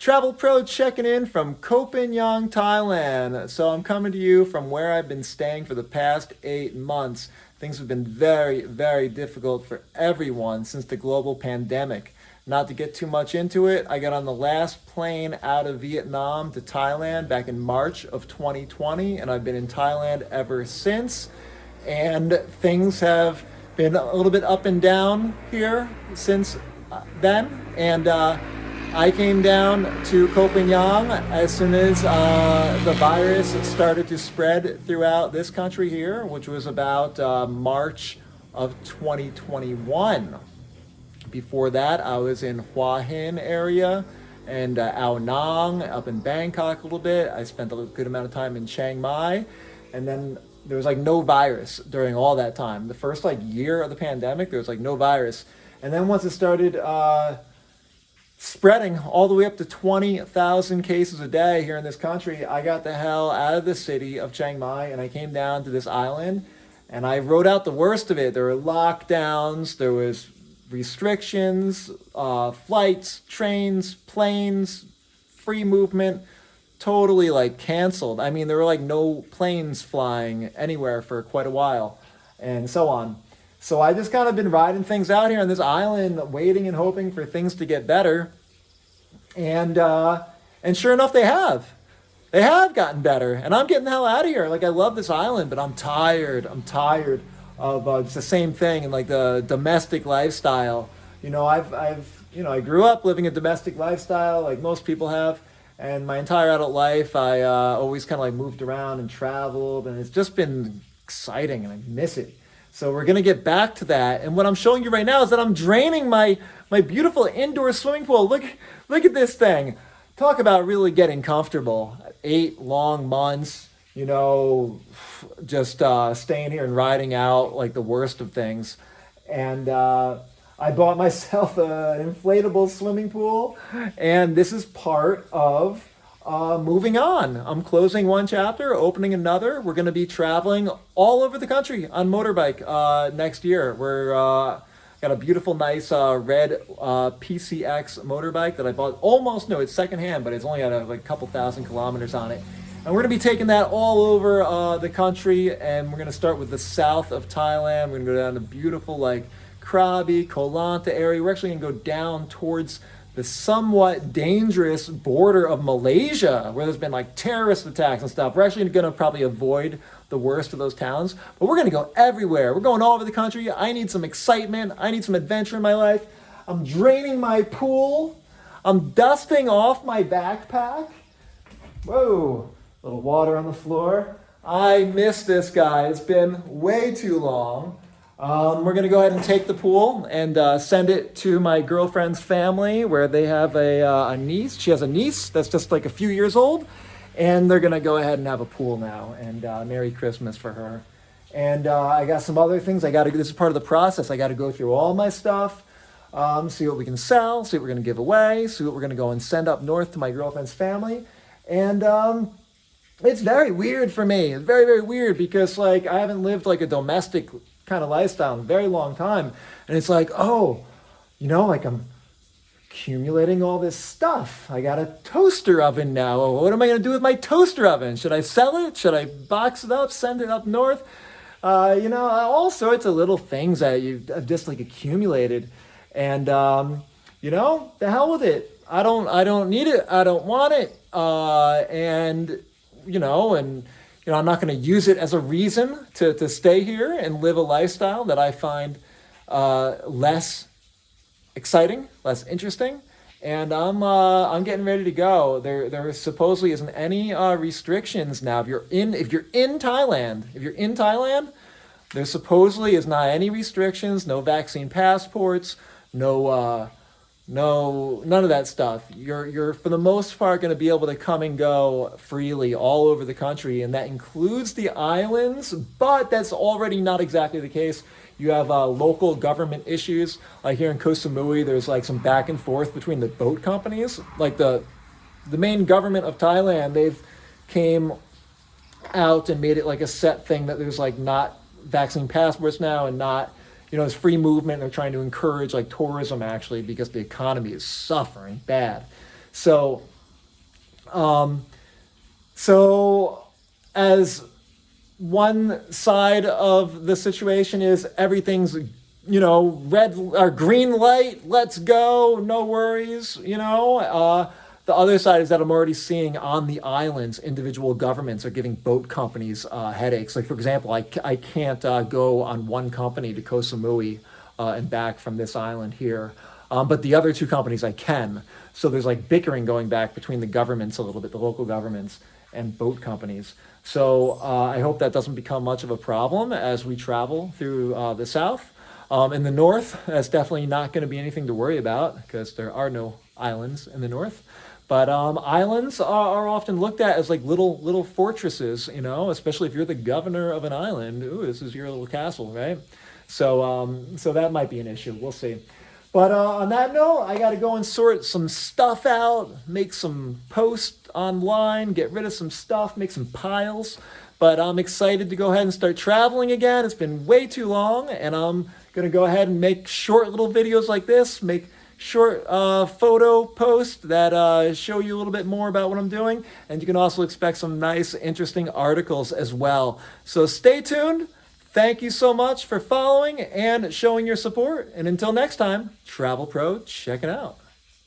Travel Pro checking in from Koh Phangan, Thailand. So I'm coming to you from where I've been staying for the past 8 months. Things have been very, very difficult for everyone since the global pandemic. Not to get too much into it, I got on the last plane out of Vietnam to Thailand back in March of 2020, and I've been in Thailand ever since. And things have been a little bit up and down here since then. And I came down to Koh Phangan as soon as the virus started to spread throughout this country here, which was about March of 2021. Before that, I was in Hua Hin area and Ao Nang up in Bangkok a little bit. I spent a good amount of time in Chiang Mai, and then there was like no virus during all that time. The first like year of the pandemic, there was like no virus, and then once it started spreading all the way up to 20,000 cases a day here in this country, I got the hell out of the city of Chiang Mai and I came down to this island, and I rode out the worst of it. There were lockdowns, there was restrictions, flights, trains, planes, free movement, totally like canceled. I mean, there were like no planes flying anywhere for quite a while and so on. So I just kind of been riding things out here on this island, waiting and hoping for things to get better. And sure enough, they have. They have gotten better, and I'm getting the hell out of here. Like, I love this island, but I'm tired. I'm tired of it's the same thing in like the domestic lifestyle. You know, I grew up living a domestic lifestyle like most people have, and my entire adult life I always kind of like moved around and traveled, and it's just been exciting, and I miss it. So we're gonna get back to that, and what I'm showing you right now is that I'm draining my beautiful indoor swimming pool. Look at this thing. Talk about really getting comfortable. 8 long months. You know, just staying here and riding out like the worst of things. And I bought myself an inflatable swimming pool, and this is part of moving on. I'm closing one chapter, opening another. We're going to be traveling all over the country on motorbike next year. We're got a beautiful, nice red PCX motorbike that I bought. Almost, no, it's secondhand, but it's only got like a couple thousand kilometers on it. And we're going to be taking that all over the country, and we're going to start with the south of Thailand. We're going to go down to beautiful like Krabi, Koh Lanta area. We're actually going to go down towards the somewhat dangerous border of Malaysia, where there's been like terrorist attacks and stuff. We're actually going to probably avoid the worst of those towns, but we're going to go everywhere. We're going all over the country. I need some excitement. I need some adventure in my life. I'm draining my pool. I'm dusting off my backpack. Whoa. Little water on the floor. I miss this guy. It's been way too long. We're going to go ahead and take the pool and send it to my girlfriend's family, where they have a niece. She has a niece that's just like a few years old, and they're going to go ahead and have a pool now. And Merry Christmas for her. And I got some other things. This is part of the process. I got to go through all my stuff, see what we can sell, see what we're going to give away, see what we're going to go and send up north to my girlfriend's family. And it's very weird for me. It's very, very weird because like I haven't lived like a domestic kind of lifestyle in a very long time. And it's like, oh, you know, like I'm accumulating all this stuff. I got a toaster oven now. What am I going to do with my toaster oven? Should I sell it? Should I box it up, send it up north? You know, all sorts of little things that you've just like accumulated. And, you know, the hell with it. I don't need it. I don't want it. And I'm not going to use it as a reason to stay here and live a lifestyle that I find less exciting, less interesting. And I'm getting ready to go. There supposedly isn't any restrictions now. If you're in Thailand, there supposedly is not any restrictions, no vaccine passports, no, none of that stuff. You're for the most part going to be able to come and go freely all over the country, and that includes the islands, but that's already not exactly the case. You have local government issues. Like here in Koh Samui, there's like some back and forth between the boat companies. Like the main government of Thailand, they've came out and made it like a set thing that there's like not vaccine passports now and not, it's free movement. They're trying to encourage like tourism actually because the economy is suffering bad. So So as one side of the situation is everything's, red or green light, let's go, no worries, the other side is that I'm already seeing on the islands, individual governments are giving boat companies headaches. Like, for example, I can't go on one company to Koh Samui and back from this island here. But the other two companies I can. So there's like bickering going back between the governments a little bit, the local governments and boat companies. So I hope that doesn't become much of a problem as we travel through the south. In the north, that's definitely not going to be anything to worry about because there are no islands in the north. But islands are often looked at as like little fortresses, especially if you're the governor of an island. Ooh, this is your little castle, right? So that might be an issue. We'll see. But on that note, I got to go and sort some stuff out, make some posts online, get rid of some stuff, make some piles. But I'm excited to go ahead and start traveling again. It's been way too long, and I'm going to go ahead and make short little videos like this, make short photo posts that show you a little bit more about what I'm doing. And you can also expect some nice, interesting articles as well. So stay tuned. Thank you so much for following and showing your support. And until next time, Travel Pro, check it out.